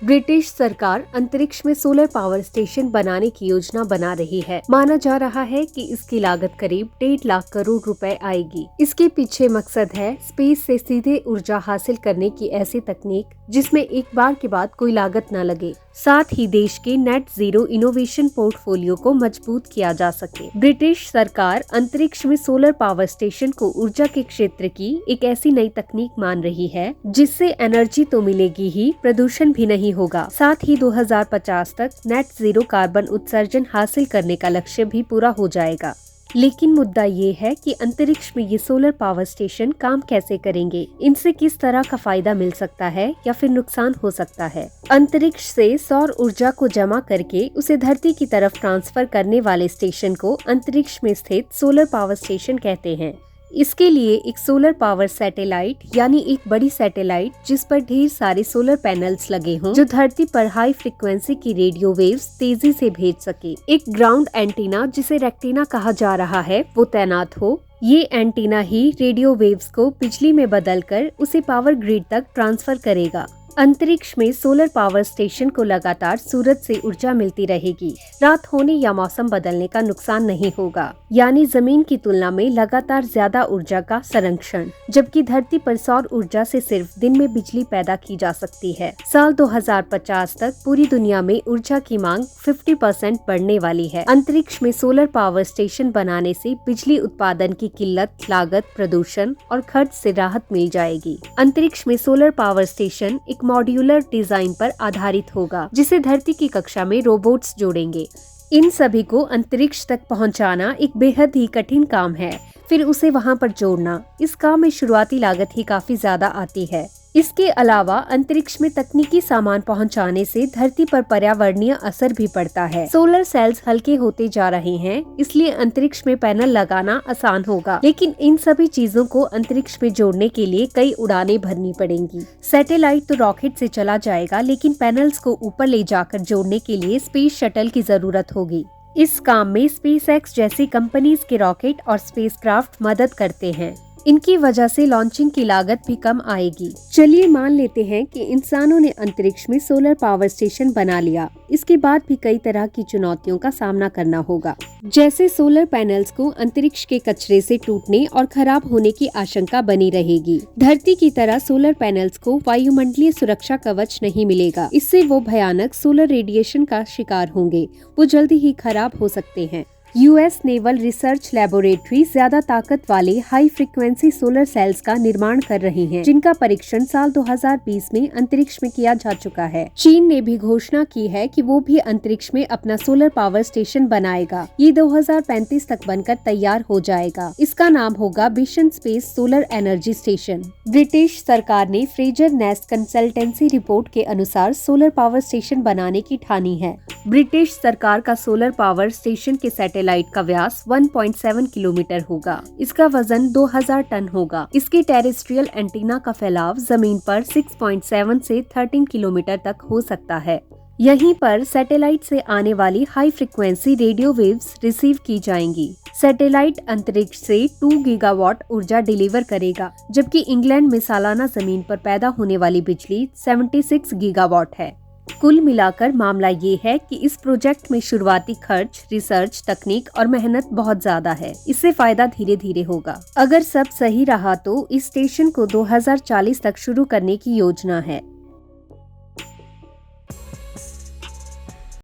British सरकार अंतरिक्ष में सोलर पावर स्टेशन बनाने की योजना बना रही है। माना जा रहा है कि इसकी लागत करीब 1.5 लाख करोड़ रुपए आएगी। इसके पीछे मकसद है स्पेस से सीधे ऊर्जा हासिल करने की ऐसी तकनीक जिसमें एक बार के बाद कोई लागत न लगे, साथ ही देश के नेट जीरो इनोवेशन पोर्टफोलियो को मजबूत किया जा सके। ब्रिटिश सरकार अंतरिक्ष में सोलर पावर स्टेशन को ऊर्जा के क्षेत्र की एक ऐसी नई तकनीक मान रही है जिससे एनर्जी तो मिलेगी ही, प्रदूषण भी नहीं होगा। साथ ही 2050 तक नेट जीरो कार्बन उत्सर्जन हासिल करने का लक्ष्य भी पूरा हो जाएगा। लेकिन मुद्दा ये है कि अंतरिक्ष में ये सोलर पावर स्टेशन काम कैसे करेंगे, इनसे किस तरह का फायदा मिल सकता है या फिर नुकसान हो सकता है। अंतरिक्ष से सौर ऊर्जा को जमा करके उसे धरती की तरफ ट्रांसफर करने वाले स्टेशन को अंतरिक्ष में स्थित सोलर पावर स्टेशन कहते हैं। इसके लिए एक सोलर पावर सैटेलाइट यानी एक बड़ी सैटेलाइट जिस पर ढेर सारे सोलर पैनल्स लगे हों, जो धरती पर हाई फ्रिक्वेंसी की रेडियो वेव्स तेजी से भेज सके। एक ग्राउंड एंटीना जिसे रेक्टीना कहा जा रहा है वो तैनात हो। ये एंटीना ही रेडियो वेव्स को बिजली में बदलकर उसे पावर ग्रिड तक ट्रांसफर करेगा। अंतरिक्ष में सोलर पावर स्टेशन को लगातार सूरज से ऊर्जा मिलती रहेगी। रात होने या मौसम बदलने का नुकसान नहीं होगा, यानी जमीन की तुलना में लगातार ज्यादा ऊर्जा का संरक्षण, जबकि धरती पर सौर ऊर्जा से सिर्फ दिन में बिजली पैदा की जा सकती है। साल 2050 तक पूरी दुनिया में ऊर्जा की मांग 50% बढ़ने वाली है। अंतरिक्ष में सोलर पावर स्टेशन बनाने से बिजली उत्पादन की किल्लत, लागत, प्रदूषण और खर्च से राहत मिल जाएगी। अंतरिक्ष में सोलर पावर स्टेशन एक मॉड्यूलर डिजाइन पर आधारित होगा, जिसे धरती की कक्षा में रोबोट्स जोड़ेंगे। इन सभी को अंतरिक्ष तक पहुंचाना एक बेहद ही कठिन काम है। फिर उसे वहां पर जोड़ना, इस काम में शुरुआती लागत ही काफी ज्यादा आती है। इसके अलावा अंतरिक्ष में तकनीकी सामान पहुंचाने से धरती पर पर्यावरणीय असर भी पड़ता है। सोलर सेल्स हल्के होते जा रहे हैं, इसलिए अंतरिक्ष में पैनल लगाना आसान होगा, लेकिन इन सभी चीजों को अंतरिक्ष में जोड़ने के लिए कई उड़ानें भरनी पड़ेंगी। सैटेलाइट तो रॉकेट से चला जाएगा, लेकिन पैनल्स को ऊपर ले जाकर जोड़ने के लिए स्पेस शटल की जरूरत होगी। इस काम में स्पेसएक्स जैसी कंपनीज के रॉकेट और स्पेसक्राफ्ट मदद करते हैं। इनकी वजह से लॉन्चिंग की लागत भी कम आएगी। चलिए मान लेते हैं कि इंसानों ने अंतरिक्ष में सोलर पावर स्टेशन बना लिया। इसके बाद भी कई तरह की चुनौतियों का सामना करना होगा, जैसे सोलर पैनल्स को अंतरिक्ष के कचरे से टूटने और खराब होने की आशंका बनी रहेगी। धरती की तरह सोलर पैनल्स को वायुमंडलीय सुरक्षा कवच नहीं मिलेगा, इससे वो भयानक सोलर रेडिएशन का शिकार होंगे। वो जल्दी ही खराब हो सकते हैं। यूएस नेवल रिसर्च लैबोरेटरी ज्यादा ताकत वाले हाई फ्रिक्वेंसी सोलर सेल्स का निर्माण कर रही हैं, जिनका परीक्षण साल 2020 में अंतरिक्ष में किया जा चुका है। चीन ने भी घोषणा की है कि वो भी अंतरिक्ष में अपना सोलर पावर स्टेशन बनाएगा। ये 2035 तक बनकर तैयार हो जाएगा। इसका नाम होगा mission space solar energy station. British सरकार ने फ्रेजर नेस्ट कंसल्टेंसी रिपोर्ट के अनुसार सोलर पावर स्टेशन बनाने की ठानी है। ब्रिटिश सरकार का सोलर पावर स्टेशन के सैटेलाइट का व्यास 1.7 किलोमीटर होगा। इसका वजन 2000 टन होगा। इसके टेरेस्ट्रियल एंटीना का फैलाव जमीन पर 6.7 से 13 किलोमीटर तक हो सकता है। यहीं पर सैटेलाइट से आने वाली high frequency radio waves receive की जाएंगी। सैटेलाइट अंतरिक्ष से 2 गीगावाट ऊर्जा डिलीवर करेगा, जबकि इंग्लैंड में सालाना जमीन पर पैदा होने वाली बिजली 76 गीगावाट है। कुल मिलाकर मामला ये है कि इस प्रोजेक्ट में शुरुआती खर्च, रिसर्च, तकनीक और मेहनत बहुत ज्यादा है। इससे फायदा धीरे धीरे होगा। अगर सब सही रहा तो इस स्टेशन को 2040 तक शुरू करने की योजना है।